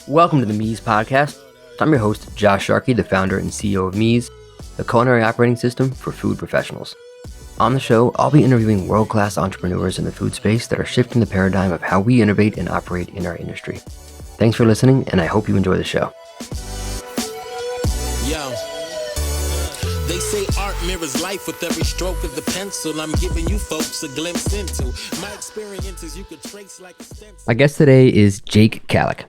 Welcome to the Mees Podcast. I'm your host, Josh Sharkey, the founder and CEO of Mees, the culinary operating system for food professionals. On the show, I'll be interviewing world-class entrepreneurs in the food space that are shifting the paradigm of how we innovate and operate in our industry. Thanks for listening, and I hope you enjoy the show. Yo, they say art mirrors life with every stroke of the pencil. I'm giving you folks a glimpse into my experiences you could trace like a stencil. My guest today is Jake Kalick.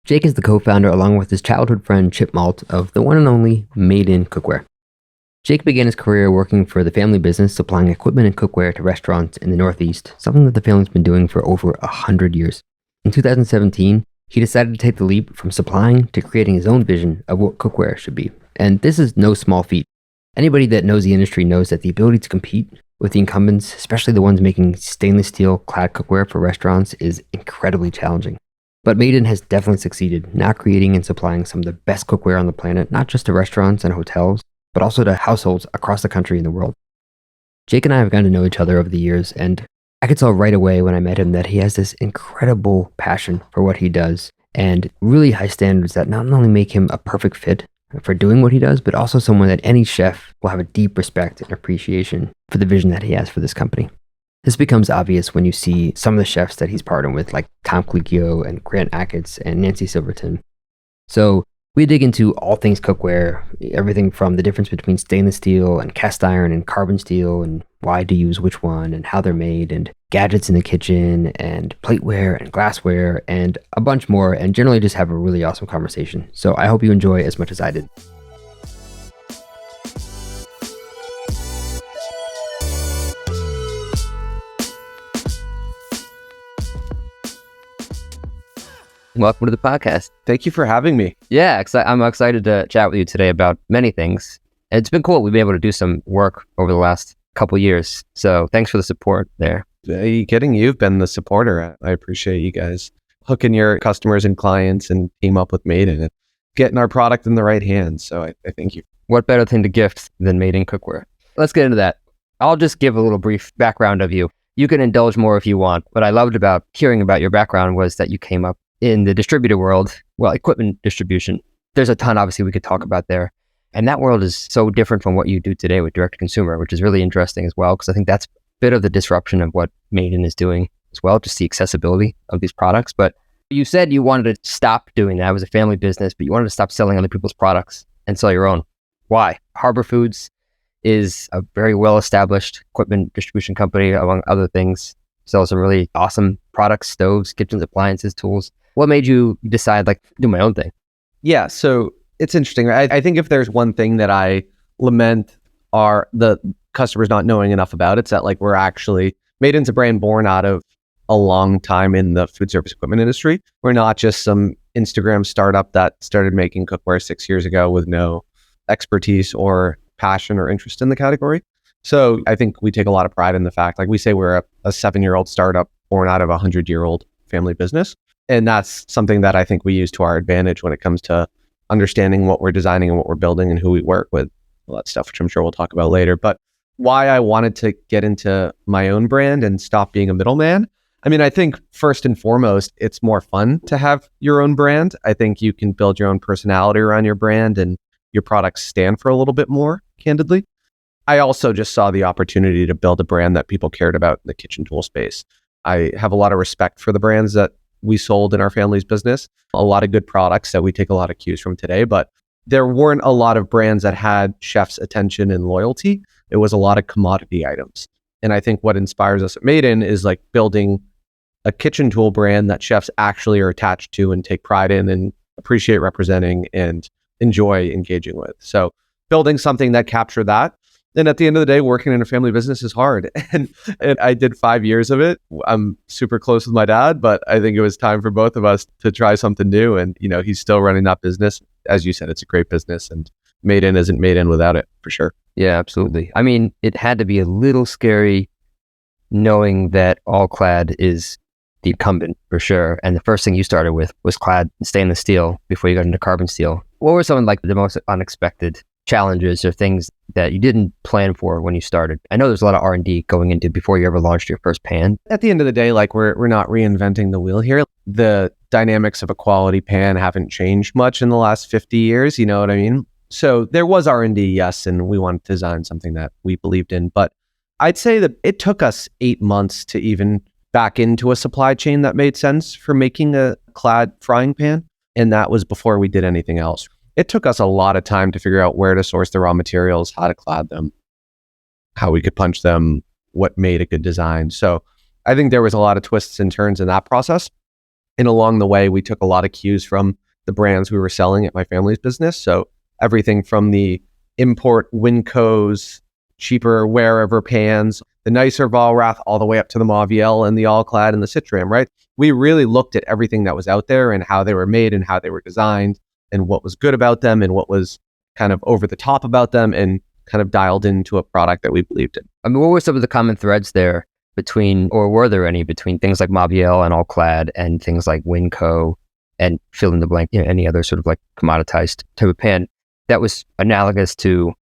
Jake is the co-founder, along with his childhood friend Chip Malt, of the one and only Made In Cookware. Jake began his career working for the family business, supplying equipment and cookware to restaurants in the Northeast, something that the family's been doing for over 100 years. In 2017, he decided to take the leap from supplying to creating his own vision of what cookware should be. And this is no small feat. Anybody that knows the industry knows that the ability to compete with the incumbents, especially the ones making stainless steel clad cookware for restaurants, is incredibly challenging. But Made In has definitely succeeded, now creating and supplying some of the best cookware on the planet, not just to restaurants and hotels, but also to households across the country and the world. Jake and I have gotten to know each other over the years, and I could tell right away when I met him that he has this incredible passion for what he does and really high standards that not only make him a perfect fit for doing what he does, but also someone that any chef will have a deep respect and appreciation for the vision that he has for this company. This becomes obvious when you see some of the chefs that he's partnered with, like Tom Colicchio and Grant Achatz and Nancy Silverton. So we dig into all things cookware, everything from the difference between stainless steel and cast iron and carbon steel, and why to use which one and how they're made, and gadgets in the kitchen and plateware and glassware and a bunch more, and generally just have a really awesome conversation. So I hope you enjoy as much as I did. Welcome to the podcast. Thank you for having me. Yeah, I'm excited to chat with you today about many things. It's been cool. We've been able to do some work over the last couple years. So thanks for the support there. Are you kidding? You've been the supporter. I appreciate you guys hooking your customers and clients and team up with Made In and getting our product in the right hands. So I thank you. What better thing to gift than Made In Cookware? Let's get into that. I'll just give a little brief background of you. You can indulge more if you want. What I loved about hearing about your background was that you came up in the distributor world, well, equipment distribution. There's a ton, obviously, we could talk about there. And that world is so different from what you do today with direct to consumer, which is really interesting as well, because I think that's a bit of the disruption of what Made In is doing as well, just the accessibility of these products. But you said you wanted to stop doing that. It was a family business, but you wanted to stop selling other people's products and sell your own. Why? Harbor Foods is a very well-established equipment distribution company, among other things. Sells some really awesome products, stoves, kitchens, appliances, tools. What made you decide, do my own thing? Yeah, so it's interesting. I think if there's one thing that I lament are the customers not knowing enough about, it's that we're actually, Made In's a brand born out of a long time in the food service equipment industry. We're not just some Instagram startup that started making cookware 6 years ago with no expertise or passion or interest in the category. So I think we take a lot of pride in the fact, we say we're a 7-year-old startup born out of a 100-year-old family business. And that's something that I think we use to our advantage when it comes to understanding what we're designing and what we're building and who we work with, all that stuff, which I'm sure we'll talk about later. But why I wanted to get into my own brand and stop being a middleman. I mean, I think first and foremost, it's more fun to have your own brand. I think you can build your own personality around your brand and your products stand for a little bit more, candidly. I also just saw the opportunity to build a brand that people cared about in the kitchen tool space. I have a lot of respect for the brands that we sold in our family's business, a lot of good products that we take a lot of cues from today, but there weren't a lot of brands that had chefs' attention and loyalty. It was a lot of commodity items. And I think what inspires us at Made In is building a kitchen tool brand that chefs actually are attached to and take pride in and appreciate representing and enjoy engaging with. So building something that captured that. And at the end of the day, working in a family business is hard. And I did 5 years of it. I'm super close with my dad, but I think it was time for both of us to try something new. And, he's still running that business. As you said, it's a great business, and Made In isn't Made In without it, for sure. Yeah, absolutely. I mean, it had to be a little scary knowing that All Clad is the incumbent for sure. And the first thing you started with was clad stainless steel before you got into carbon steel. What were some of the most unexpected challenges or things that you didn't plan for when you started? I know there's a lot of R&D going into before you ever launched your first pan. At the end of the day, we're not reinventing the wheel here. the dynamics of a quality pan haven't changed much in the last 50 years. You know what I mean? So there was R&D, yes, and we wanted to design something that we believed in. But I'd say that it took us 8 months to even back into a supply chain that made sense for making a clad frying pan. And that was before we did anything else. It took us a lot of time to figure out where to source the raw materials, how to clad them, how we could punch them, what made a good design. So I think there was a lot of twists and turns in that process. And along the way, we took a lot of cues from the brands we were selling at my family's business. So everything from the import Winco's cheaper wherever pans, the nicer Valrath, all the way up to the Maviel and the All Clad and the Citram, right? We really looked at everything that was out there and how they were made and how they were designed and what was good about them and what was kind of over the top about them, and kind of dialed into a product that we believed in. I mean, what were some of the common threads there between, or were there any between things like Mabiel and All Clad and things like Winco and fill in the blank, any other sort of like commoditized type of pan that was analogous to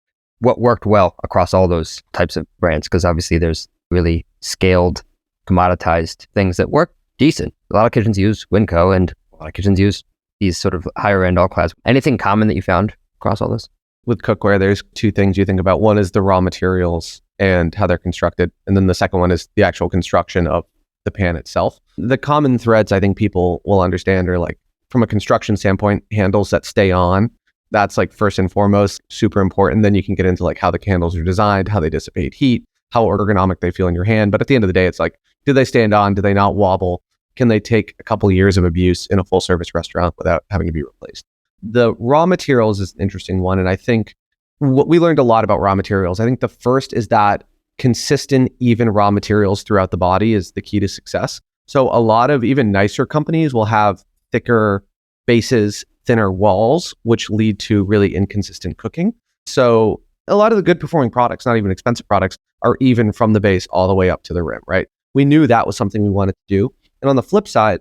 what worked well across all those types of brands? Because obviously there's really scaled, commoditized things that work decent. A lot of kitchens use Winco and a lot of kitchens use these sort of higher end All Clads. Anything common that you found across all this? With cookware, there's two things you think about. One is the raw materials and how they're constructed. And then the second one is the actual construction of the pan itself. The common threads I think people will understand are, like, from a construction standpoint, handles that stay on. That's like first and foremost, super important. Then you can get into like how the candles are designed, how they dissipate heat, how ergonomic they feel in your hand. But at the end of the day, it's like, do they stand on? Do they not wobble? Can they take a couple of years of abuse in a full service restaurant without having to be replaced? The raw materials is an interesting one. And I think what we learned a lot about raw materials. I think the first is that consistent, even raw materials throughout the body is the key to success. So a lot of even nicer companies will have thicker bases, thinner walls, which lead to really inconsistent cooking. So a lot of the good performing products, not even expensive products, are even from the base all the way up to the rim, right? We knew that was something we wanted to do. And on the flip side,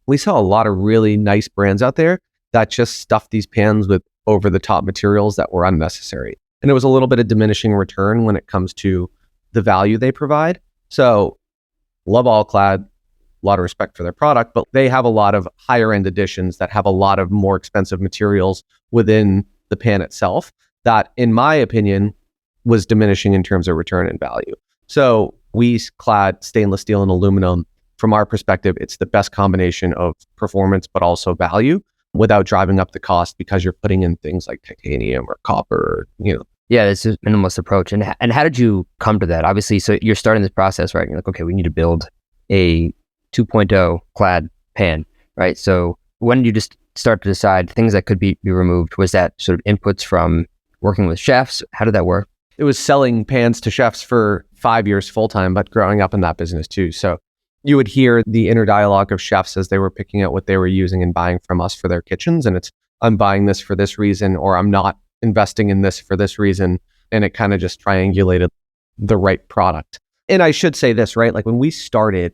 we saw a lot of really nice brands out there that just stuffed these pans with over the top materials that were unnecessary. And it was a little bit of diminishing return when it comes to the value they provide. So love All Clad, a lot of respect for their product, but they have a lot of higher end editions that have a lot of more expensive materials within the pan itself that, in my opinion, was diminishing in terms of return and value. So we clad stainless steel and aluminum. From our perspective, it's the best combination of performance, but also value without driving up the cost because you're putting in things like titanium or copper, Yeah, it's a minimalist approach. And how did you come to that? Obviously, so you're starting this process, right? You're like, okay, we need to build a 2.0 clad pan, right? So when did you just start to decide things that could be removed? Was that sort of inputs from working with chefs? How did that work? It was selling pans to chefs for 5 years full-time, but growing up in that business too. So you would hear the inner dialogue of chefs as they were picking out what they were using and buying from us for their kitchens. And it's, I'm buying this for this reason, or I'm not investing in this for this reason. And it kind of just triangulated the right product. And I should say this, right? Like when we started,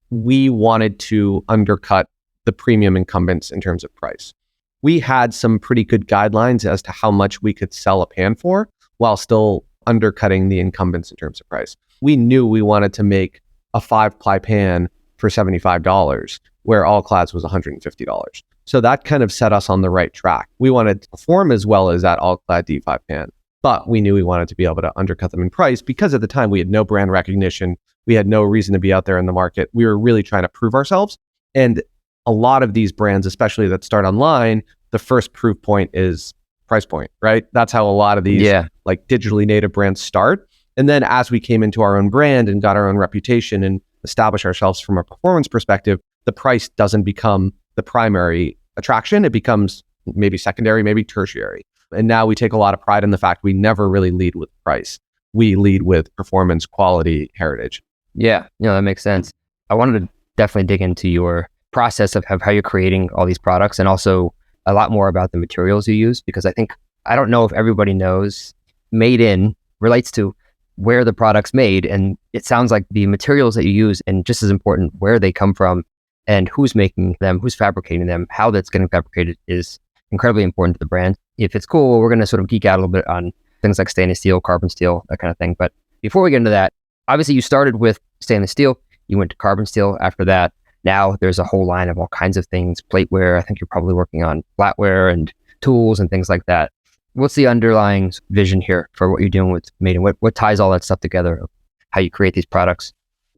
we wanted to undercut the premium incumbents in terms of price. We had some pretty good guidelines as to how much we could sell a pan for while still undercutting the incumbents in terms of price. We knew we wanted to make a 5-ply pan for $75, where All Clads was $150. So that kind of set us on the right track. We wanted to perform as well as that All Clad D5 pan, but we knew we wanted to be able to undercut them in price because at the time we had no brand recognition. We had no reason to be out there in the market. We were really trying to prove ourselves. And a lot of these brands, especially that start online, the first proof point is price point, right? That's how a lot of these like digitally native brands start. And then as we came into our own brand and got our own reputation and established ourselves from a performance perspective, the price doesn't become the primary attraction. It becomes maybe secondary, maybe tertiary. And now we take a lot of pride in the fact we never really lead with price. We lead with performance, quality, heritage. Yeah, that makes sense. I wanted to definitely dig into your process of how you're creating all these products and also a lot more about the materials you use, because I don't know if everybody knows Made In relates to where the product's made. And it sounds like the materials that you use, and just as important, where they come from and who's making them, who's fabricating them, how that's getting fabricated is incredibly important to the brand. If it's cool, we're going to sort of geek out a little bit on things like stainless steel, carbon steel, that kind of thing. But before we get into that, obviously you started with stainless steel, you went to carbon steel after that. now there's a whole line of all kinds of things, plateware. I think you're probably working on flatware and tools and things like that. What's the underlying vision here for what you're doing with Made In? What ties all that stuff together, how you create these products?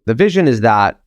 The vision is that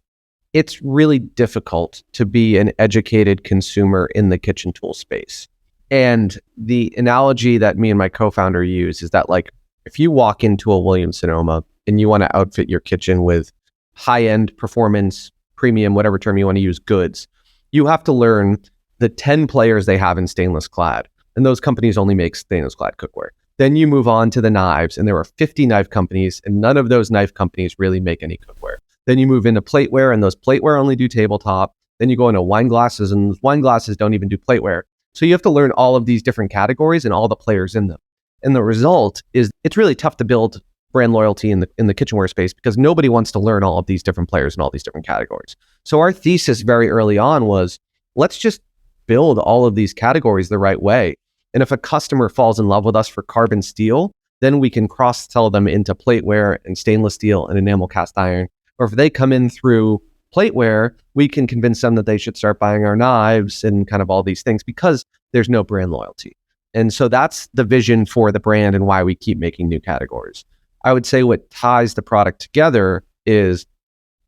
it's really difficult to be an educated consumer in the kitchen tool space. And the analogy that me and my co-founder use is that, like, if you walk into a Williams-Sonoma and you want to outfit your kitchen with high-end performance, premium, whatever term you want to use, goods, you have to learn the 10 players they have in stainless clad. And those companies only make stainless clad cookware. Then you move on to the knives, and there are 50 knife companies, and none of those knife companies really make any cookware. Then you move into plateware, and those plateware only do tabletop. Then you go into wine glasses, and those wine glasses don't even do plateware. So you have to learn all of these different categories and all the players in them. And the result is it's really tough to build brand loyalty in the kitchenware space because nobody wants to learn all of these different players and all these different categories. So our thesis very early on was, let's just build all of these categories the right way. And if a customer falls in love with us for carbon steel, then we can cross-sell them into plateware and stainless steel and enamel cast iron. Or if they come in through plateware, we can convince them that they should start buying our knives and kind of all these things because there's no brand loyalty. And so that's the vision for the brand and why we keep making new categories. I would say what ties the product together is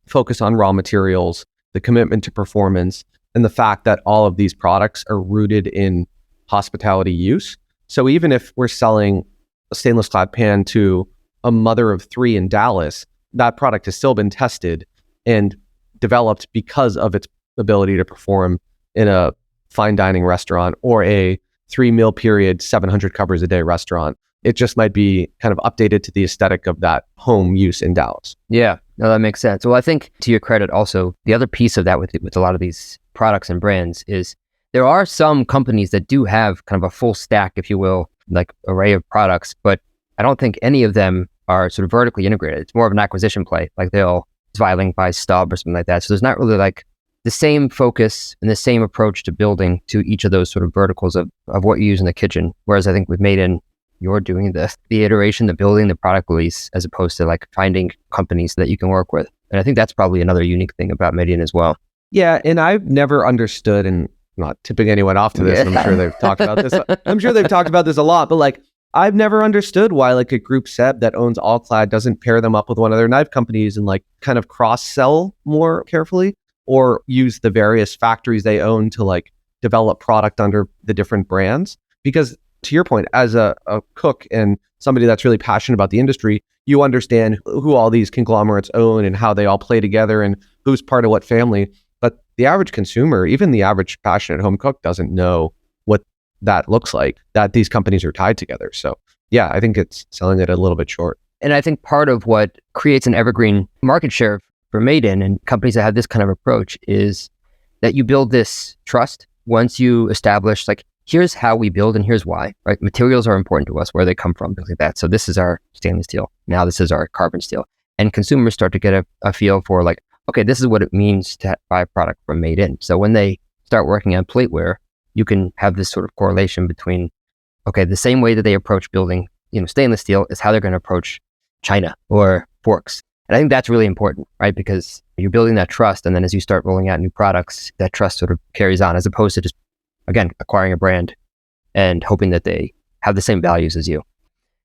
focus on raw materials, the commitment to performance, and the fact that all of these products are rooted in hospitality use. So even if we're selling a stainless clad pan to a mother of three in Dallas, that product has still been tested and developed because of its ability to perform in a fine dining restaurant or a 3-meal period, 700 covers a day restaurant. It just might be kind of updated to the aesthetic of that home use in Dallas. Yeah, no, that makes sense. Well, I think to your credit also, the other piece of that with a lot of these products and brands is there are some companies that do have kind of a full stack, if you will, like array of products, but I don't think any of them are sort of vertically integrated. It's more of an acquisition play. Like Zweiling buys Staub or something like that. So there's not really like the same focus and the same approach to building to each of those sort of verticals of what you use in the kitchen. Whereas I think with Made In, you're doing the iteration, the building, the product release, as opposed to like finding companies that you can work with. And I think that's probably another unique thing about Made In as well. Yeah, and I've never understood, and not tipping anyone off to this, and I'm sure they've talked about this. I'm sure they've talked about this a lot, but like I've never understood why like a group Seb that owns All-Clad doesn't pair them up with one of their knife companies and like kind of cross-sell more carefully, or use the various factories they own to like develop product under the different brands. Because to your point, as a cook and somebody that's really passionate about the industry, you understand who all these conglomerates own and how they all play together and who's part of what family. But the average consumer, even the average passionate home cook, doesn't know what that looks like, that these companies are tied together. So yeah, I think it's selling it a little bit short. And I think part of what creates an evergreen market share for Made In and companies that have this kind of approach is that you build this trust once you establish like, here's how we build and here's why, right? Materials are important to us, where they come from, things like that. So this is our stainless steel. Now this is our carbon steel. And consumers start to get a feel for like, okay, this is what it means to buy a product from Made In. So when they start working on plateware, you can have this sort of correlation between, okay, the same way that they approach building, stainless steel is how they're going to approach china or forks. And I think that's really important, right? Because you're building that trust. And then as you start rolling out new products, that trust sort of carries on, as opposed to just, again, acquiring a brand and hoping that they have the same values as you.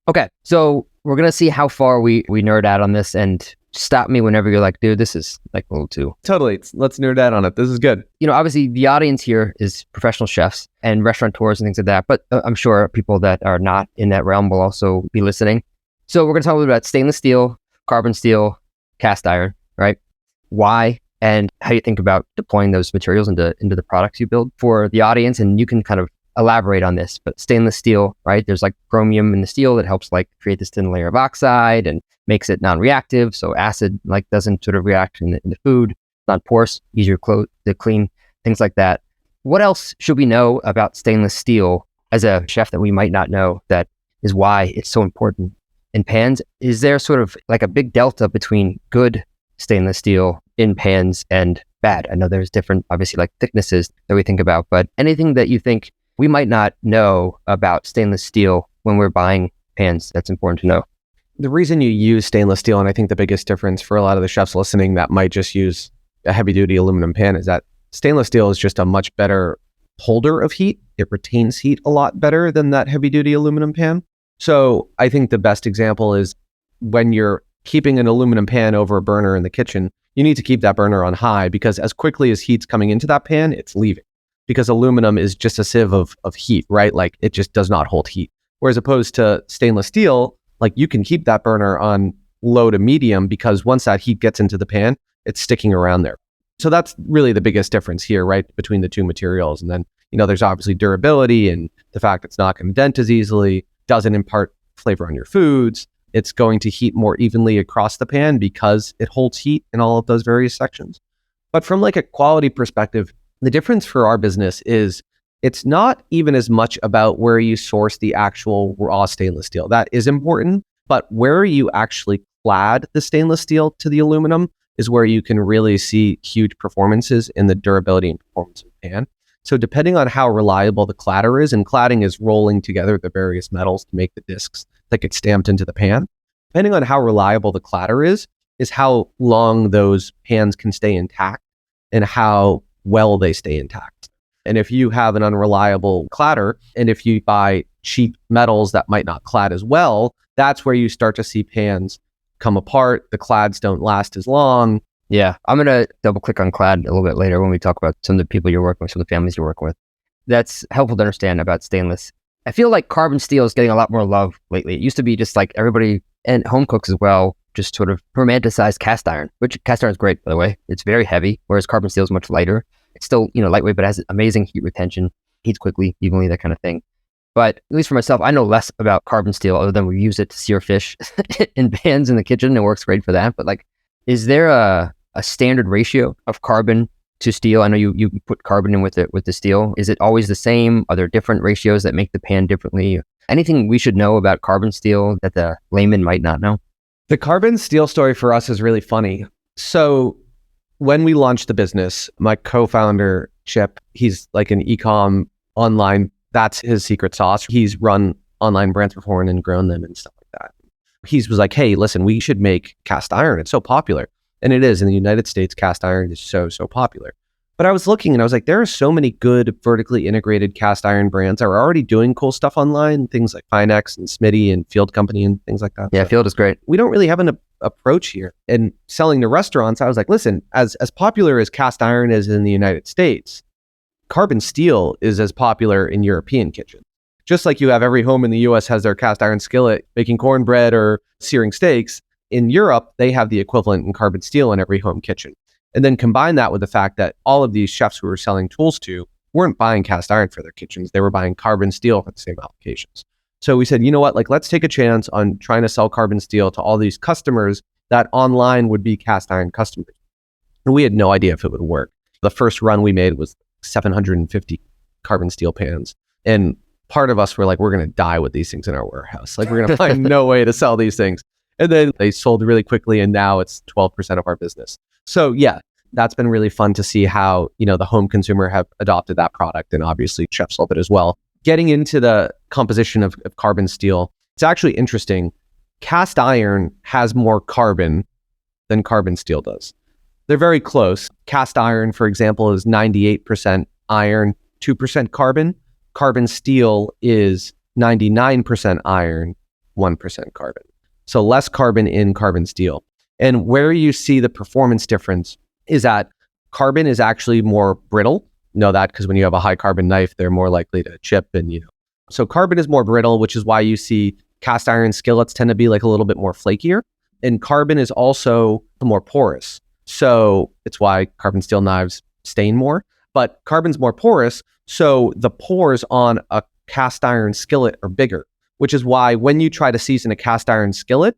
Okay, so we're going to see how far we nerd out on this, and stop me whenever you're like, dude, this is like a little too. Totally. Let's nerd out on it. This is good. Obviously the audience here is professional chefs and restaurateurs and things like that, but I'm sure people that are not in that realm will also be listening. So we're going to talk a little bit about stainless steel, carbon steel, cast iron, right? Why and how you think about deploying those materials into the products you build for the audience. And you can kind of elaborate on this, but stainless steel, right? There's like chromium in the steel that helps like create this thin layer of oxide and makes it non-reactive. So acid like doesn't sort of react in the food, not porous, easier to clean, things like that. What else should we know about stainless steel as a chef that we might not know that is why it's so important in pans? Is there sort of like a big delta between good stainless steel in pans and bad? I know there's different, obviously, like thicknesses that we think about, but anything that you think we might not know about stainless steel when we're buying pans that's important to know? The reason you use stainless steel, and I think the biggest difference for a lot of the chefs listening that might just use a heavy duty aluminum pan is that stainless steel is just a much better holder of heat. It retains heat a lot better than that heavy duty aluminum pan. So I think the best example is when you're keeping an aluminum pan over a burner in the kitchen, you need to keep that burner on high because as quickly as heat's coming into that pan, it's leaving. Because aluminum is just a sieve of heat, right? Like it just does not hold heat. Whereas opposed to stainless steel, like you can keep that burner on low to medium because once that heat gets into the pan, it's sticking around there. So that's really the biggest difference here, right? Between the two materials. And then, there's obviously durability and the fact it's not going to dent as easily, doesn't impart flavor on your foods. It's going to heat more evenly across the pan because it holds heat in all of those various sections. But from like a quality perspective, the difference for our business is it's not even as much about where you source the actual raw stainless steel. That is important, but where you actually clad the stainless steel to the aluminum is where you can really see huge performances in the durability and performance of the pan. So depending on how reliable the cladder is, and cladding is rolling together the various metals to make the discs that get stamped into the pan, depending on how reliable the cladder is how long those pans can stay intact and how well they stay intact. And if you have an unreliable cladder, and if you buy cheap metals that might not clad as well, that's where you start to see pans come apart. The clads don't last as long. Yeah, I'm going to double click on clad a little bit later when we talk about some of the people you're working with, some of the families you're working with. That's helpful to understand about stainless. I feel like carbon steel is getting a lot more love lately. It used to be just like everybody, and home cooks as well, just sort of romanticized cast iron, which cast iron is great, by the way. It's very heavy, whereas carbon steel is much lighter. It's still, lightweight, but has amazing heat retention, heats quickly, evenly, that kind of thing. But at least for myself, I know less about carbon steel other than we use it to sear fish in pans in the kitchen. It works great for that. But like, is there a standard ratio of carbon to steel? I know you put carbon in with the steel. Is it always the same? Are there different ratios that make the pan differently? Anything we should know about carbon steel that the layman might not know? The carbon steel story for us is really funny. So when we launched the business, my co-founder, Chip, he's like an e-com online. That's his secret sauce. He's run online brands before and grown them and stuff like that. He was like, hey, listen, we should make cast iron. It's so popular. And it is. In the United States, cast iron is so popular. But I was looking and I was like, there are so many good vertically integrated cast iron brands that are already doing cool stuff online, things like Finex and Smitty and Field Company and things like that. Yeah, so Field is great. we don't really have an approach here. And selling to restaurants, I was like, listen, as popular as cast iron is in the United States, carbon steel is as popular in European kitchens. Just like you have every home in the US has their cast iron skillet making cornbread or searing steaks, in Europe, they have the equivalent in carbon steel in every home kitchen. And then combine that with the fact that all of these chefs who were selling tools to weren't buying cast iron for their kitchens. They were buying carbon steel for the same applications. So we said, you know what, like let's take a chance on trying to sell carbon steel to all these customers that online would be cast iron customers. And we had no idea if it would work. The first run we made was 750 carbon steel pans. And part of us were like, we're going to die with these things in our warehouse. Like we're going to find no way to sell these things. And then they sold really quickly and now it's 12% of our business. So yeah, that's been really fun to see how, the home consumer have adopted that product, and obviously chefs love it as well. Getting into the composition of carbon steel, it's actually interesting. Cast iron has more carbon than carbon steel does. They're very close. Cast iron, for example, is 98% iron, 2% carbon. Carbon steel is 99% iron, 1% carbon. So less carbon in carbon steel. And where you see the performance difference is that carbon is actually more brittle. You know that because when you have a high carbon knife, they're more likely to chip So carbon is more brittle, which is why you see cast iron skillets tend to be like a little bit more flakier. And carbon is also more porous. So it's why carbon steel knives stain more. But carbon's more porous, so the pores on a cast iron skillet are bigger, which is why when you try to season a cast iron skillet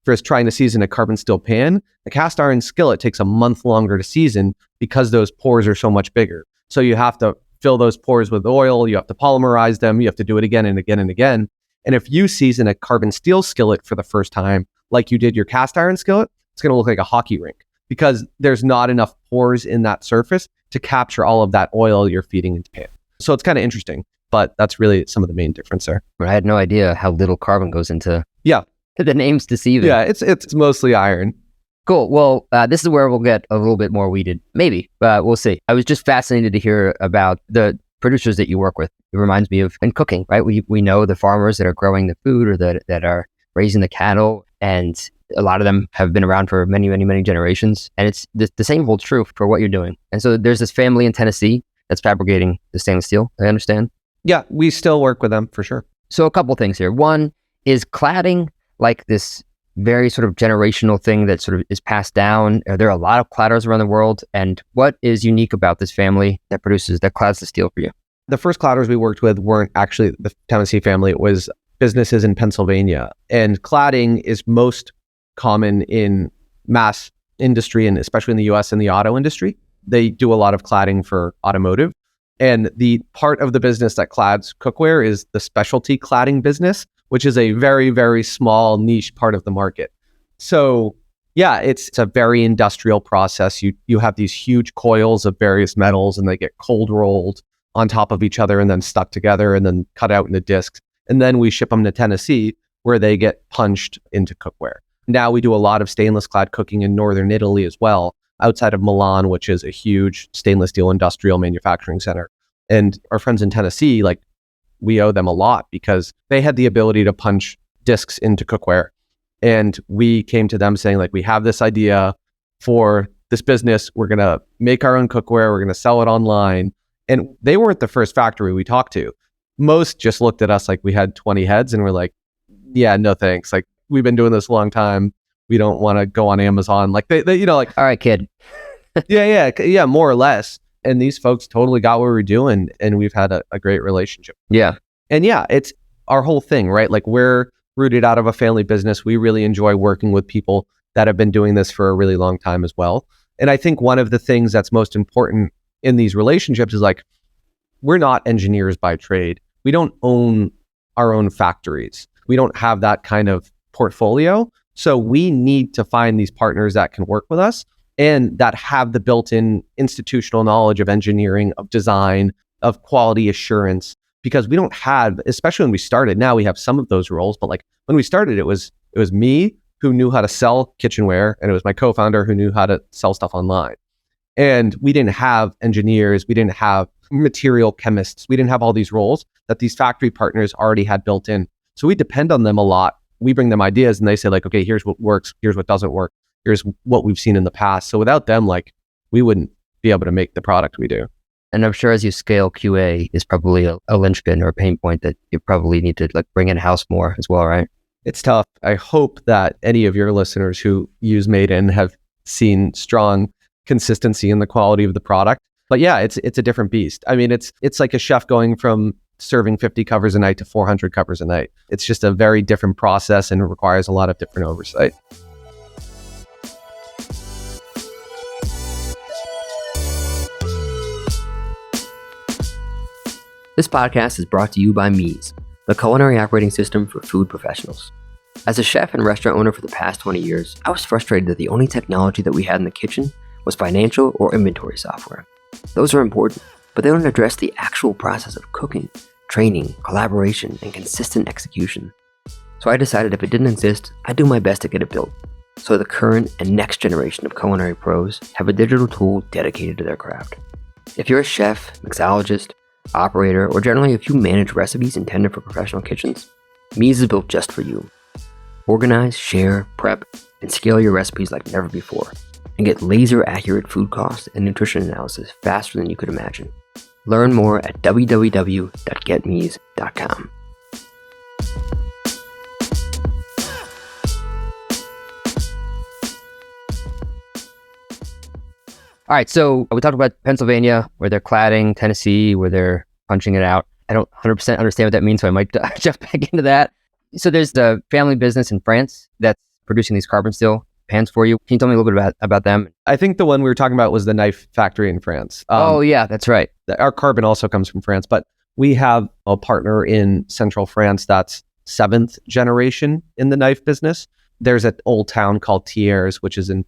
versus trying to season a carbon steel pan, a cast iron skillet takes a month longer to season because those pores are so much bigger. So you have to fill those pores with oil, you have to polymerize them, you have to do it again and again and again. And if you season a carbon steel skillet for the first time, like you did your cast iron skillet, it's going to look like a hockey rink because there's not enough pores in that surface to capture all of that oil you're feeding into pan. So it's kind of interesting, but that's really some of the main difference there. I had no idea how little carbon goes into Yeah. the name's deceiving. Yeah, it's mostly iron. Cool. Well, this is where we'll get a little bit more weeded. Maybe, but we'll see. I was just fascinated to hear about the producers that you work with. It reminds me of in cooking, right? We know the farmers that are growing the food or that are raising the cattle, and a lot of them have been around for many, many, many generations. And it's the same holds true for what you're doing. And so there's this family in Tennessee that's fabricating the stainless steel. I understand. Yeah, we still work with them for sure. So a couple things here. One, is cladding like this very sort of generational thing that sort of is passed down? Are there a lot of cladders around the world? And what is unique about this family that clads the steel for you? The first cladders we worked with weren't actually the Tennessee family. It was businesses in Pennsylvania. And cladding is most common in mass industry, and especially in the US and the auto industry. They do a lot of cladding for automotive. And the part of the business that clads cookware is the specialty cladding business, which is a very, very small niche part of the market. So yeah, it's a very industrial process. You have these huge coils of various metals, and they get cold rolled on top of each other and then stuck together and then cut out into discs. And then we ship them to Tennessee, where they get punched into cookware. Now we do a lot of stainless clad cooking in northern Italy as well, outside of Milan, which is a huge stainless steel industrial manufacturing center. And our friends in Tennessee, like, we owe them a lot because they had the ability to punch discs into cookware. And we came to them saying, like, we have this idea for this business. We're going to make our own cookware. We're going to sell it online. And they weren't the first factory we talked to. Most just looked at us like we had 20 heads and were like, yeah, no thanks. Like, we've been doing this a long time. We don't want to go on Amazon. Like they like, all right, kid. yeah, more or less. And these folks totally got what we were doing, and we've had a great relationship. Yeah. And yeah, it's our whole thing, right? Like, we're rooted out of a family business. We really enjoy working with people that have been doing this for a really long time as well. And I think one of the things that's most important in these relationships is, like, we're not engineers by trade. We don't own our own factories. We don't have that kind of portfolio. So we need to find these partners that can work with us and that have the built-in institutional knowledge of engineering, of design, of quality assurance, because we don't have, especially when we started, now we have some of those roles, but like when we started, it was me who knew how to sell kitchenware, and it was my co-founder who knew how to sell stuff online. And we didn't have engineers, we didn't have material chemists, we didn't have all these roles that these factory partners already had built in. So we depend on them a lot. We bring them ideas and they say, like, okay, here's what works, here's what doesn't work, here's what we've seen in the past. So without them, like, we wouldn't be able to make the product we do. And I'm sure as you scale, QA is probably a linchpin or a pain point that you probably need to, like, bring in-house more as well, right? It's tough. I hope that any of your listeners who use Made In have seen strong consistency in the quality of the product. But yeah, it's a different beast. I mean, it's like a chef going from serving 50 covers a night to 400 covers a night. It's just a very different process, and it requires a lot of different oversight. This podcast is brought to you by Mies, the culinary operating system for food professionals. As a chef and restaurant owner for the past 20 years, I was frustrated that the only technology that we had in the kitchen was financial or inventory software. Those are important, but they don't address the actual process of cooking, training, collaboration, and consistent execution. So I decided if it didn't exist, I'd do my best to get it built, so the current and next generation of culinary pros have a digital tool dedicated to their craft. If you're a chef, mixologist, operator, or generally if you manage recipes intended for professional kitchens, Mies is built just for you. Organize, share, prep, and scale your recipes like never before, and get laser-accurate food cost and nutrition analysis faster than you could imagine. Learn more at www.getmies.com. All right, so we talked about Pennsylvania, where they're cladding, Tennessee, where they're punching it out. I don't 100% understand what that means, so I might jump back into that. So there's the family business in France that's producing these carbon steel pans for you. Can you tell me a little bit about them? I think the one we were talking about was the knife factory in France. Oh, yeah, that's right. Our carbon also comes from France, but we have a partner in central France that's 7th generation in the knife business. There's an old town called Thiers, which is in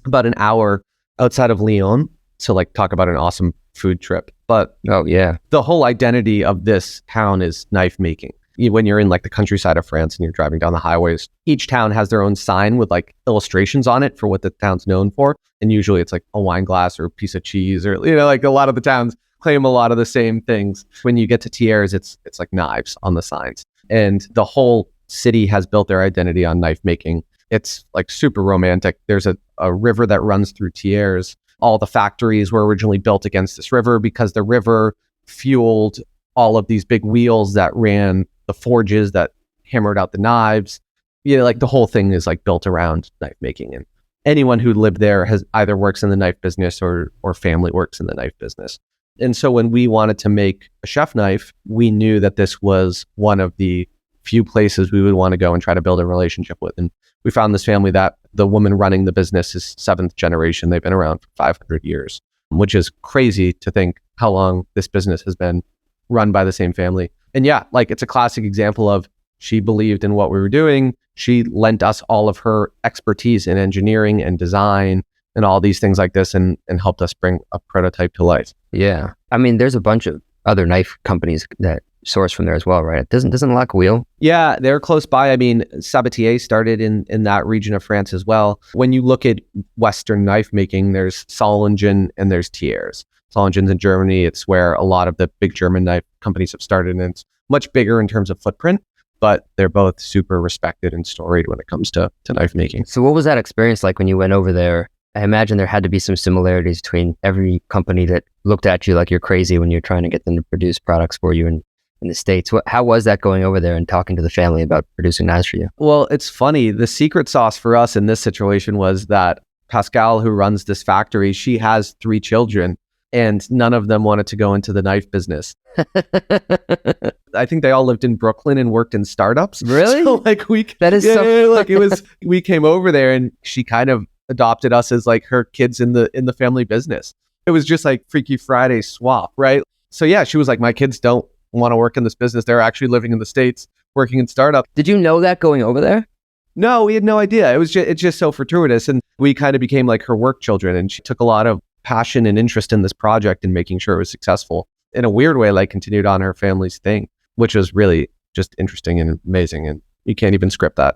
about an hour outside of Lyon. So, like, talk about an awesome food trip. But oh yeah, the whole identity of this town is knife making. When you're in like the countryside of France and you're driving down the highways, each town has their own sign with like illustrations on it for what the town's known for. And usually it's like a wine glass or a piece of cheese, or, like a lot of the towns claim a lot of the same things. When you get to Thiers, it's like knives on the signs. And the whole city has built their identity on knife making. It's like super romantic. There's a river that runs through Thiers. All the factories were originally built against this river because the river fueled all of these big wheels that ran the forges that hammered out the knives. Like the whole thing is like built around knife making. And anyone who lived there has either works in the knife business or family works in the knife business. And so when we wanted to make a chef knife, we knew that this was one of the few places we would want to go and try to build a relationship with. And we found this family that the woman running the business is 7th generation. They've been around for 500 years, which is crazy to think how long this business has been run by the same family. And yeah, like it's a classic example of she believed in what we were doing. She lent us all of her expertise in engineering and design and all these things like this and helped us bring a prototype to life. Yeah. I mean, there's a bunch of other knife companies that source from there as well, right? Doesn't Lac Wheel? Yeah, they're close by. I mean, Sabatier started in that region of France as well. When you look at Western knife making, there's Solingen and there's Thiers. Solingen's in Germany. It's where a lot of the big German knife companies have started, and it's much bigger in terms of footprint, but they're both super respected and storied when it comes to knife making. So what was that experience like when you went over there? I imagine there had to be some similarities between every company that looked at you like you're crazy when you're trying to get them to produce products for you in the States. How was that going over there and talking to the family about producing knives for you? Well, it's funny. The secret sauce for us in this situation was that Pascal, who runs this factory, she has 3 children and none of them wanted to go into the knife business. I think they all lived in Brooklyn and worked in startups. Really? So like we came over there and she kind of adopted us as like her kids in the family business. It was just like Freaky Friday swap, right? So yeah, she was like, my kids don't want to work in this business. They're actually living in the States, working in startup. Did you know that going over there? No, we had no idea. It's just so fortuitous. And we kind of became like her work children. And she took a lot of passion and interest in this project and making sure it was successful. In a weird way, like continued on her family's thing, which was really just interesting and amazing. And you can't even script that.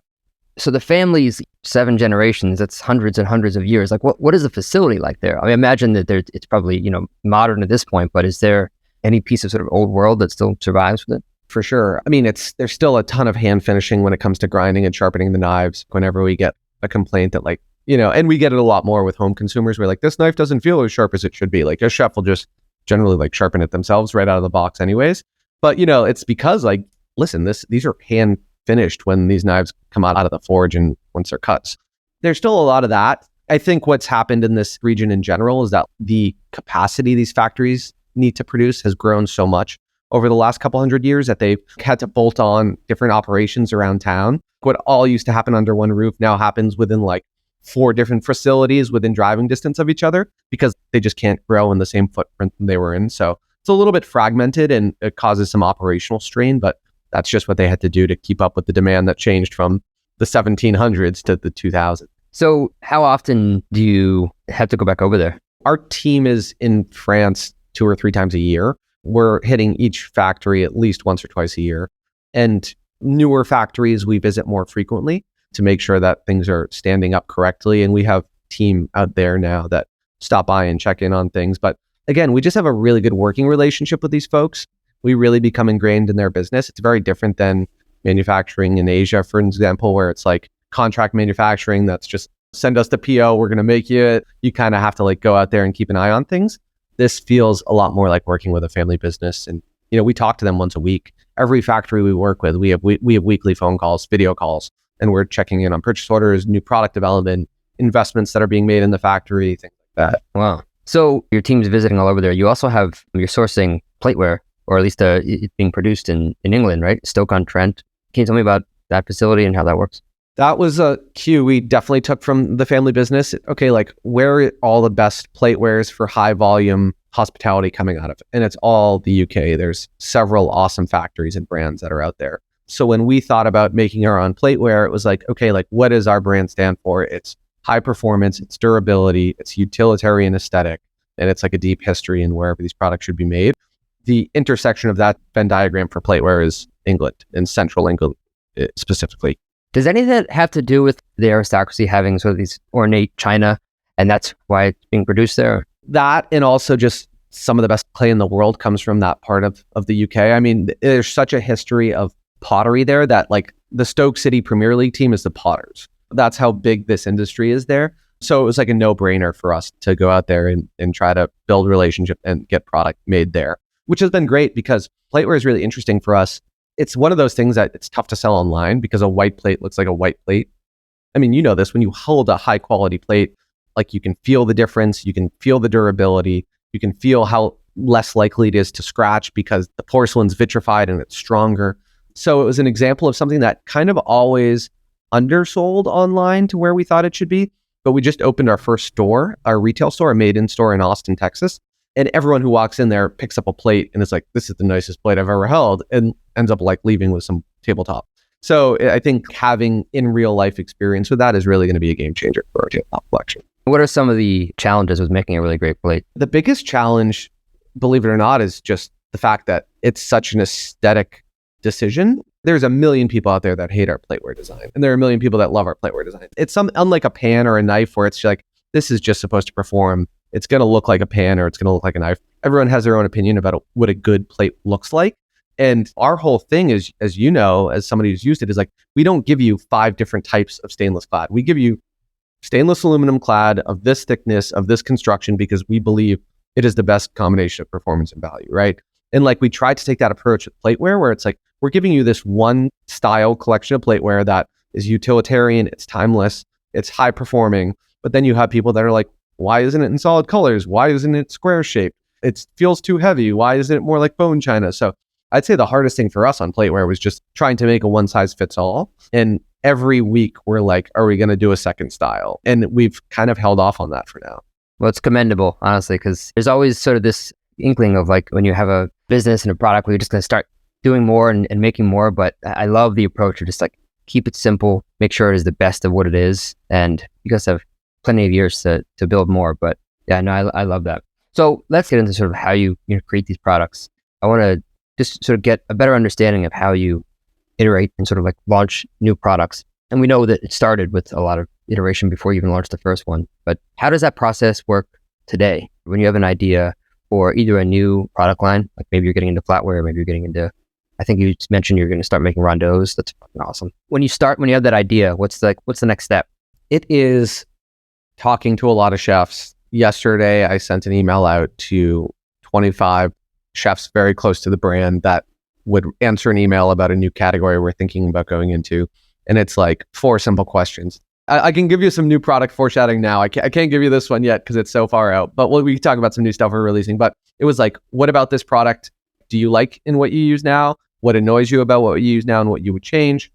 So the family's 7 generations, that's hundreds and hundreds of years. Like what is the facility like there? I imagine that it's probably, modern at this point, but is there any piece of sort of old world that still survives with it? For sure. I mean, there's still a ton of hand finishing when it comes to grinding and sharpening the knives. Whenever we get a complaint that like, and we get it a lot more with home consumers. We're like, this knife doesn't feel as sharp as it should be. Like a chef will just generally like sharpen it themselves right out of the box anyways. But, it's because like, listen, these are hand finished when these knives come out of the forge and once they're cut. There's still a lot of that. I think what's happened in this region in general is that the capacity these factories need to produce has grown so much over the last couple hundred years that they've had to bolt on different operations around town. What all used to happen under one roof now happens within like 4 different facilities within driving distance of each other because they just can't grow in the same footprint they were in. So it's a little bit fragmented and it causes some operational strain, but that's just what they had to do to keep up with the demand that changed from the 1700s to the 2000s. So how often do you have to go back over there? Our team is in France 2 or 3 times a year. We're hitting each factory at least once or twice a year. And newer factories, we visit more frequently to make sure that things are standing up correctly. And we have team out there now that stop by and check in on things. But again, we just have a really good working relationship with these folks. We really become ingrained in their business. It's very different than manufacturing in Asia, for example, where it's like contract manufacturing that's just send us the PO, we're going to make you it. You kind of have to like go out there and keep an eye on things. This feels a lot more like working with a family business. And, we talk to them once a week. Every factory we work with, we have weekly phone calls, video calls, and we're checking in on purchase orders, new product development, investments that are being made in the factory, things like that. Wow. So your team's visiting all over there. You also you're sourcing plateware, or at least it's being produced in England, right? Stoke-on-Trent. Can you tell me about that facility and how that works? That was a cue we definitely took from the family business. Okay, like where are all the best platewares for high volume hospitality coming out of? And it's all the UK. There's several awesome factories and brands that are out there. So when we thought about making our own plateware, it was like, okay, like what does our brand stand for? It's high performance, it's durability, it's utilitarian aesthetic, and it's like a deep history in wherever these products should be made. The intersection of that Venn diagram for plateware is England, in central England specifically. Does any of that have to do with the aristocracy having sort of these ornate china, and that's why it's being produced there? That, and also just some of the best clay in the world comes from that part of the UK. I mean, there's such a history of pottery there that like the Stoke City Premier League team is the Potters. That's how big this industry is there. So it was like a no-brainer for us to go out there and try to build relationship and get product made there, which has been great because plateware is really interesting for us. It's one of those things that it's tough to sell online because a white plate looks like a white plate. I mean, you know this, when you hold a high quality plate, like you can feel the difference, you can feel the durability, you can feel how less likely it is to scratch because the porcelain's vitrified and it's stronger. So it was an example of something that kind of always undersold online to where we thought it should be. But we just opened our first store, our retail store, a Made In store in Austin, Texas. And everyone who walks in there picks up a plate and is like, this is the nicest plate I've ever held, and ends up like leaving with some tabletop. So I think having in real life experience with that is really going to be a game changer for our tabletop collection. What are some of the challenges with making a really great plate? The biggest challenge, believe it or not, is just the fact that it's such an aesthetic decision. There's a million people out there that hate our plateware design, and there are a million people that love our plateware design. It's unlike a pan or a knife where it's like, this is just supposed to perform. It's going to look like a pan or it's going to look like a knife. Everyone has their own opinion about what a good plate looks like. And our whole thing is, as you know, as somebody who's used it, is like, we don't give you 5 different types of stainless clad. We give you stainless aluminum clad of this thickness, of this construction, because we believe it is the best combination of performance and value, right? And like, we tried to take that approach with plateware where it's like, we're giving you this one style collection of plateware that is utilitarian, it's timeless, it's high performing. But then you have people that are like, why isn't it in solid colors? Why isn't it square shaped? It feels too heavy. Why isn't it more like bone china? So I'd say the hardest thing for us on plateware was just trying to make a one size fits all. And every week we're like, are we going to do a second style? And we've kind of held off on that for now. Well, it's commendable, honestly, because there's always sort of this inkling of like when you have a business and a product where you're just going to start doing more and making more. But I love the approach of just like, keep it simple, make sure it is the best of what it is. And you guys have plenty of years to build more. But yeah, no, I love that. So let's get into sort of how you create these products. I want to just sort of get a better understanding of how you iterate and sort of like launch new products. And we know that it started with a lot of iteration before you even launched the first one. But how does that process work today when you have an idea for either a new product line, like maybe you're getting into flatware, maybe you're getting into, I think you mentioned you're going to start making rondeaus. That's fucking awesome. When you have that idea, what's the next step? It is talking to a lot of chefs. Yesterday, I sent an email out to 25 chefs very close to the brand that would answer an email about a new category we're thinking about going into. And it's like 4 simple questions. I can give you some new product foreshadowing now. I can't give you this one yet because it's so far out, but we can talk about some new stuff we're releasing. But it was like, what about this product do you like in what you use now? What annoys you about what you use now and what you would change?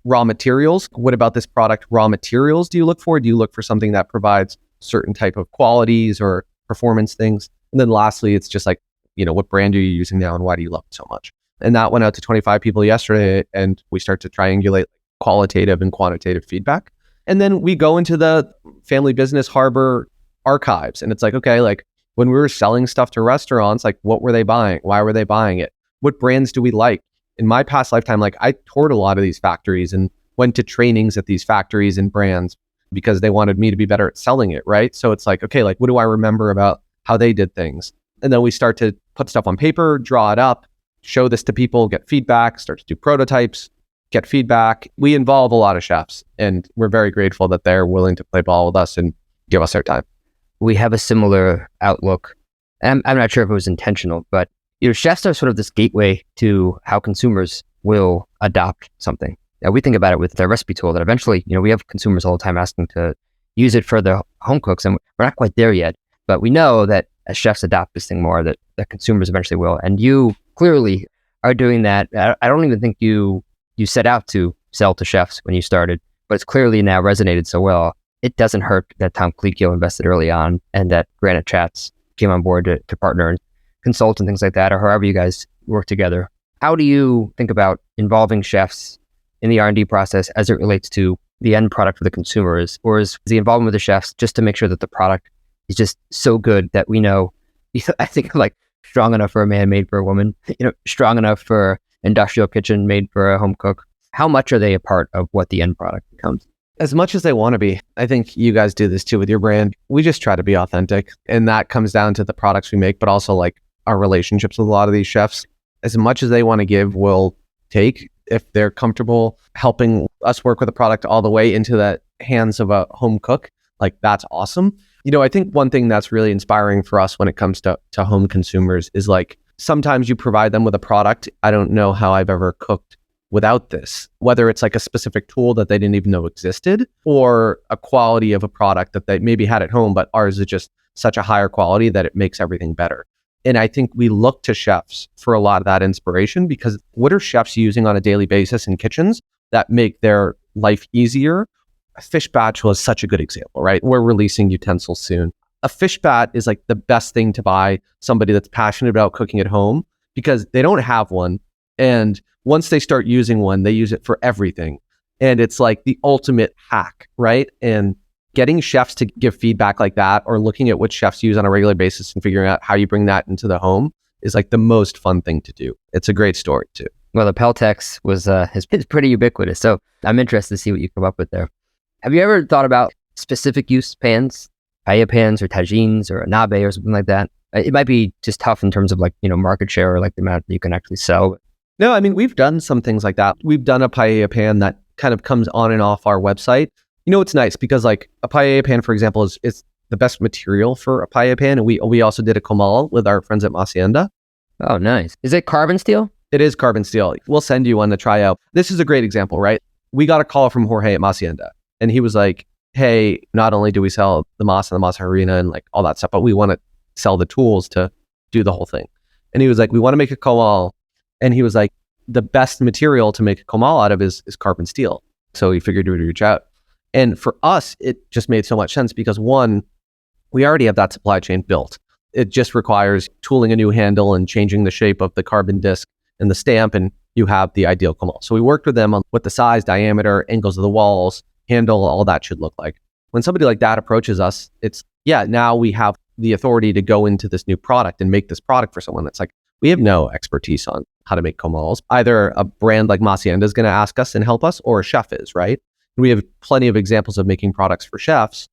Raw materials. What about this product? Raw materials do you look for? Do you look for something that provides certain type of qualities or performance things? And then lastly, it's just like, what brand are you using now and why do you love it so much? And that went out to 25 people yesterday, and we start to triangulate qualitative and quantitative feedback. And then we go into the family business Harbor archives, and it's like, okay, like when we were selling stuff to restaurants, like what were they buying? Why were they buying it? What brands do we like? In my past lifetime, like I toured a lot of these factories and went to trainings at these factories and brands because they wanted me to be better at selling it, right? So it's like, okay, like what do I remember about how they did things? And then we start to put stuff on paper, draw it up, show this to people, get feedback, start to do prototypes, get feedback. We involve a lot of chefs, and we're very grateful that they're willing to play ball with us and give us their time. We have a similar outlook. I'm not sure if it was intentional, but chefs are sort of this gateway to how consumers will adopt something. Now, we think about it with the recipe tool that eventually, we have consumers all the time asking to use it for their home cooks, and we're not quite there yet. But we know that as chefs adopt this thing more, that consumers eventually will. And you clearly are doing that. I don't even think you set out to sell to chefs when you started, but it's clearly now resonated so well. It doesn't hurt that Tom Kalick invested early on and that Granite Chats came on board to partner and consult and things like that, or however you guys work together. How do you think about involving chefs in the R&D process as it relates to the end product for the consumers? Or is the involvement with the chefs just to make sure that the product is just so good that we know, I think like strong enough for a man, made for a woman, strong enough for industrial kitchen made for a home cook. How much are they a part of what the end product becomes? As much as they want to be. I think you guys do this too with your brand. We just try to be authentic. And that comes down to the products we make, but also like our relationships with a lot of these chefs. As much as they want to give, we'll take if they're comfortable helping us work with a product all the way into the hands of a home cook. Like that's awesome. I think one thing that's really inspiring for us when it comes to home consumers is like sometimes you provide them with a product. I don't know how I've ever cooked without this, whether it's like a specific tool that they didn't even know existed or a quality of a product that they maybe had at home, but ours is just such a higher quality that it makes everything better. And I think we look to chefs for a lot of that inspiration because what are chefs using on a daily basis in kitchens that make their life easier? A fish spatula is such a good example, right? We're releasing utensils soon. A fish bat is like the best thing to buy somebody that's passionate about cooking at home because they don't have one. And once they start using one, they use it for everything. And it's like the ultimate hack, right? And getting chefs to give feedback like that or looking at what chefs use on a regular basis and figuring out how you bring that into the home is like the most fun thing to do. It's a great story too. Well, the Peltex is pretty ubiquitous. So I'm interested to see what you come up with there. Have you ever thought about specific use pans, paella pans or tagines or a nabe or something like that? It might be just tough in terms of like, market share or like the amount that you can actually sell. No, I mean, we've done some things like that. We've done a paella pan that kind of comes on and off our website. It's nice because like a paella pan, for example, is the best material for a paella pan. And we also did a comal with our friends at Hacienda. Oh, nice. Is it carbon steel? It is carbon steel. We'll send you one to try out. This is a great example, right? We got a call from Jorge at Hacienda and he was like, hey, not only do we sell the masa and the masa harina and like all that stuff, but we want to sell the tools to do the whole thing. And he was like, we want to make a comal. And he was like, the best material to make a comal out of is carbon steel. So he figured we would reach out. And for us, it just made so much sense because one, we already have that supply chain built. It just requires tooling a new handle and changing the shape of the carbon disc and the stamp, and you have the ideal comal. So we worked with them on what the size, diameter, angles of the walls, handle, all that should look like. When somebody like that approaches us, it's, now we have the authority to go into this new product and make this product for someone that's like, we have no expertise on how to make comals. Either a brand like Hacienda is going to ask us and help us, or a chef is, right? And we have plenty of examples of making products for chefs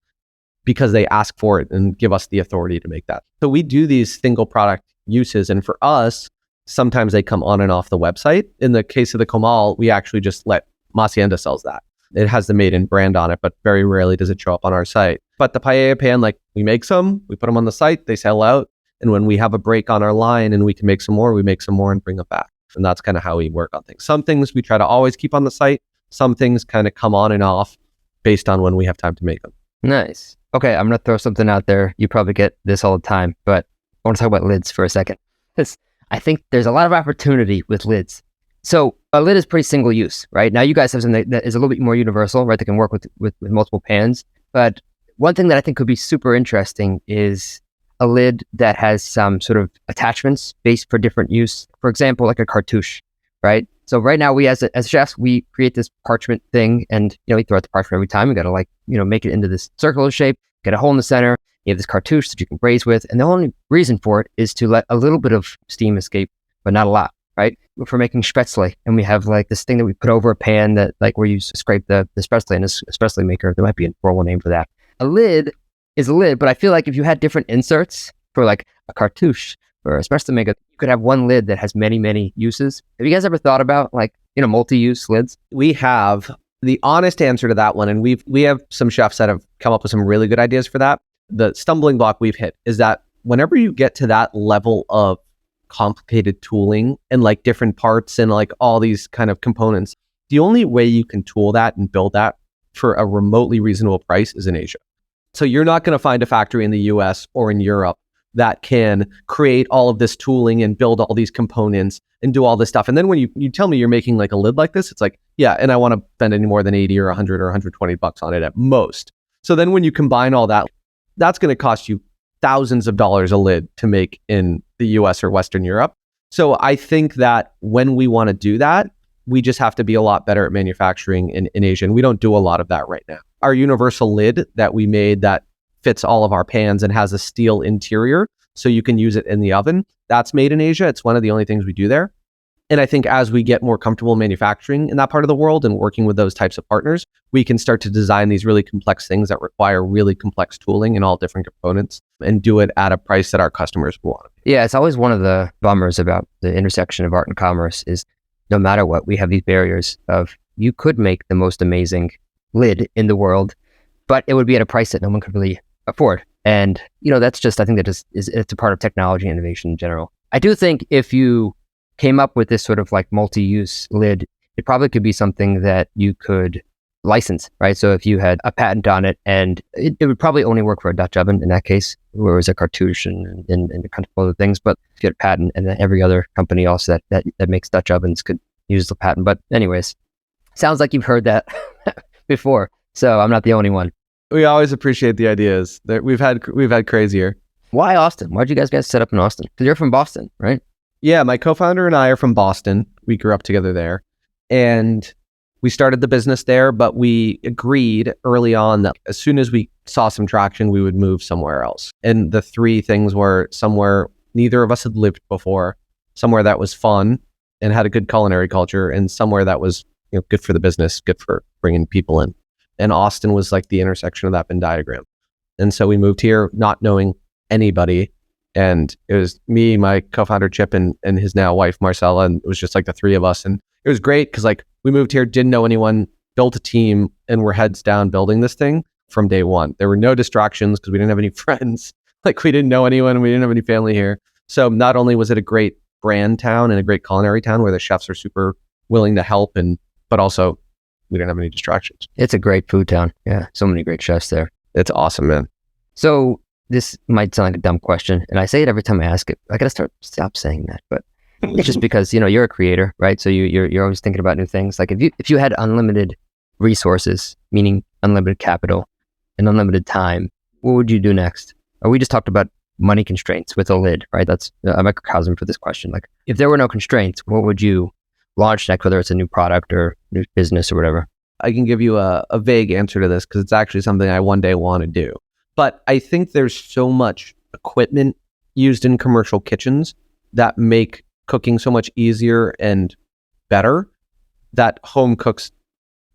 because they ask for it and give us the authority to make that. So we do these single product uses. And for us, sometimes they come on and off the website. In the case of the comal, we actually just let Hacienda sells that. It has the Made In brand on it, but very rarely does it show up on our site. But the paella pan, like we make some, we put them on the site, they sell out. And when we have a break on our line and we can make some more, we make some more and bring them back. And that's kind of how we work on things. Some things we try to always keep on the site. Some things kind of come on and off based on when we have time to make them. Nice. Okay, I'm going to throw something out there. You probably get this all the time, but I want to talk about lids for a second. Because I think there's a lot of opportunity with lids. So a lid is pretty single use, right? Now you guys have something that is a little bit more universal, right? That can work with multiple pans. But one thing that I think could be super interesting is a lid that has some sort of attachments based for different use. For example, like a cartouche, right? So right now we as chefs, we create this parchment thing and, we throw out the parchment every time. We got to make it into this circular shape, get a hole in the center. You have this cartouche that you can braise with. And the only reason for it is to let a little bit of steam escape, but not a lot, right? For making spätzle. And we have like this thing that we put over a pan that like where you scrape the spätzle in a spätzle maker. There might be a formal name for that. A lid is a lid, but I feel like if you had different inserts for like a cartouche or a spätzle maker, you could have one lid that has many, many uses. Have you guys ever thought about multi-use lids? We have. The honest answer to that one, and we have some chefs that have come up with some really good ideas for that. The stumbling block we've hit is that whenever you get to that level of complicated tooling and like different parts and like all these kind of components, the only way you can tool that and build that for a remotely reasonable price is in Asia. So you're not going to find a factory in the US or in Europe that can create all of this tooling and build all these components and do all this stuff. And then when you tell me you're making like a lid like this, it's like, yeah, and I want to spend any more than 80 or 100 or 120 bucks on it at most. So then when you combine all that, that's going to cost you thousands of dollars a lid to make in the US or Western Europe. So I think that when we want to do that, we just have to be a lot better at manufacturing in Asia. And we don't do a lot of that right now. Our universal lid that we made that fits all of our pans and has a steel interior so you can use it in the oven, that's made in Asia. It's one of the only things we do there. And I think as we get more comfortable manufacturing in that part of the world and working with those types of partners, we can start to design these really complex things that require really complex tooling and all different components and do it at a price that our customers want. Yeah, it's always one of the bummers about the intersection of art and commerce is no matter what, we have these barriers of you could make the most amazing lid in the world, but it would be at a price that no one could really afford. And, that's just, I think that it's a part of technology and innovation in general. I do think if you came up with this sort of like multi-use lid, it probably could be something that you could license, right? So if you had a patent on it, and it would probably only work for a Dutch oven in that case, where it was a cartouche and a couple of other things. But if you had a patent, and then every other company also that makes Dutch ovens could use the patent. But anyways, sounds like you've heard that before, so I'm not the only one. We always appreciate the ideas that we've had crazier. Why Austin? Why'd you guys set up in Austin? Because you're from Boston, right? Yeah, my co-founder and I are from Boston. We grew up together there. And we started the business there, but we agreed early on that as soon as we saw some traction, we would move somewhere else. And the three things were somewhere neither of us had lived before, somewhere that was fun and had a good culinary culture, and somewhere that was good for the business, good for bringing people in. And Austin was like the intersection of that Venn diagram. And so we moved here not knowing anybody. And it was me, my co-founder Chip, and his now wife Marcella, and it was just like the three of us. And it was great because like we moved here, didn't know anyone, built a team, and we're heads down building this thing from day one. There were no distractions because we didn't have any friends. Like we didn't know anyone, we didn't have any family here. So not only was it a great brand town and a great culinary town where the chefs are super willing to help, but also we didn't have any distractions. It's a great food town. Yeah, so many great chefs there. It's awesome, man. So this might sound like a dumb question, and I say it every time I ask it. I gotta stop saying that, but it's just because you're a creator, right? So you're always thinking about new things. Like if you had unlimited resources, meaning unlimited capital and unlimited time, what would you do next? Or we just talked about money constraints with a lid, right? That's a microcosm for this question. Like if there were no constraints, what would you launch next, whether it's a new product or new business or whatever? I can give you a vague answer to this because it's actually something I one day want to do. But I think there's so much equipment used in commercial kitchens that make cooking so much easier and better that home cooks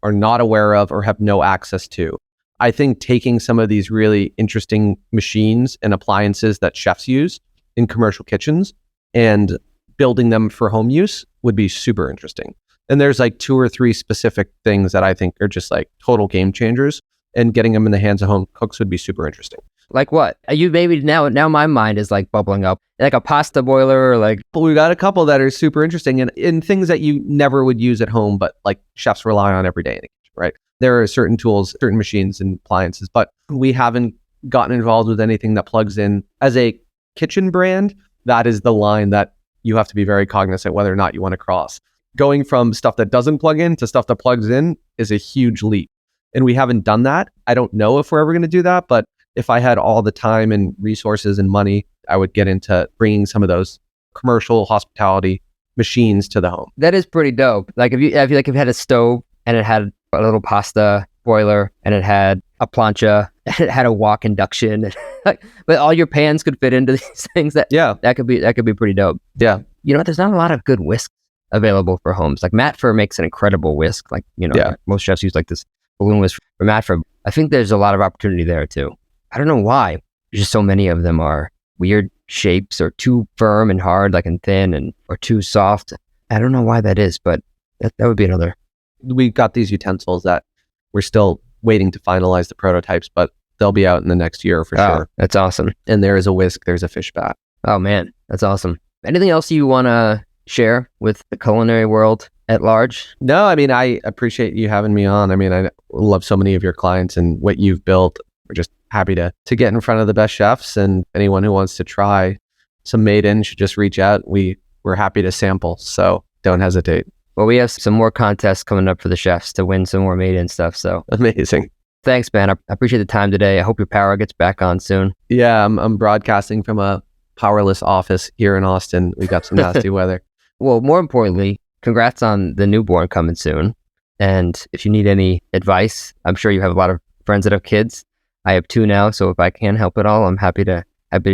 are not aware of or have no access to. I think taking some of these really interesting machines and appliances that chefs use in commercial kitchens and building them for home use would be super interesting. And there's like 2 or 3 specific things that I think are just like total game changers, and getting them in the hands of home cooks would be super interesting. Like what? You maybe now my mind is like bubbling up, like a pasta boiler, or like. But we got a couple that are super interesting and in things that you never would use at home, but like chefs rely on every day in the kitchen, right? There are certain tools, certain machines and appliances, but we haven't gotten involved with anything that plugs in. As a kitchen brand, that is the line that you have to be very cognizant whether or not you want to cross. Going from stuff that doesn't plug in to stuff that plugs in is a huge leap. And we haven't done that. I don't know if we're ever going to do that, but if I had all the time and resources and money, I would get into bringing some of those commercial hospitality machines to the home. That is pretty dope. Like if you had a stove and it had a little pasta boiler and it had a plancha and it had a wok induction, but all your pans could fit into these things. That could be pretty dope. Yeah. There's not a lot of good whisks available for homes. Like Matfer makes an incredible whisk. Like most chefs use like this balloon whisk for Matfer. I think there's a lot of opportunity there too. I don't know why. There's just so many of them are weird shapes or too firm and hard, like and thin, or too soft. I don't know why that is, but that would be another. We've got these utensils that we're still waiting to finalize the prototypes, but they'll be out in the next year for sure. That's awesome. And there is a whisk, there's a fish bat. Oh man, that's awesome. Anything else you want to share with the culinary world at large? No, I mean, I appreciate you having me on. I mean, I love so many of your clients and what you've built. We're just happy to get in front of the best chefs, and anyone who wants to try some Made In should just reach out. We're happy to sample, so don't hesitate. Well, we have some more contests coming up for the chefs to win some more Made In stuff. So amazing. Thanks, man. I appreciate the time today. I hope your power gets back on soon. Yeah, I'm broadcasting from a powerless office here in Austin. We got some nasty weather. Well, more importantly, congrats on the newborn coming soon. And if you need any advice, I'm sure you have a lot of friends that have kids. I have 2 now, so if I can help at all, I'm happy to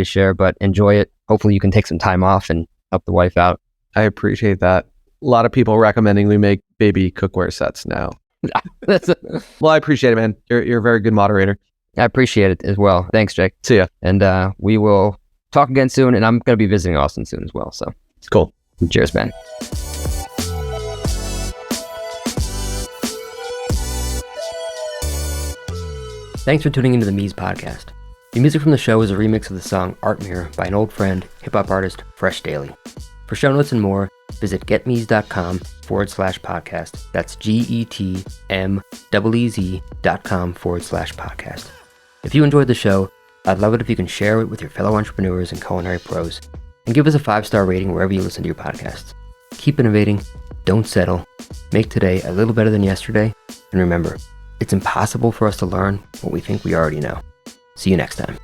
share. But enjoy it. Hopefully, you can take some time off and help the wife out. I appreciate that. lot of people recommending we make baby cookware sets now. Well, I appreciate it, man. You're a very good moderator. I appreciate it as well. Thanks, Jake. See ya. And we will talk again soon. And I'm going to be visiting Austin soon as well. So Cool. cheers, man. Thanks for tuning into the Mies podcast. The music from the show is a remix of the song Art Mirror by an old friend, hip-hop artist Fresh Daily. For show notes and more, visit getmees.com/podcast. That's GETMEEZ.com/podcast. If you enjoyed the show, I'd love it if you can share it with your fellow entrepreneurs and culinary pros, and give us a 5-star rating wherever you listen to your podcasts. Keep innovating, don't settle, make today a little better than yesterday, and remember, it's impossible for us to learn what we think we already know. See you next time.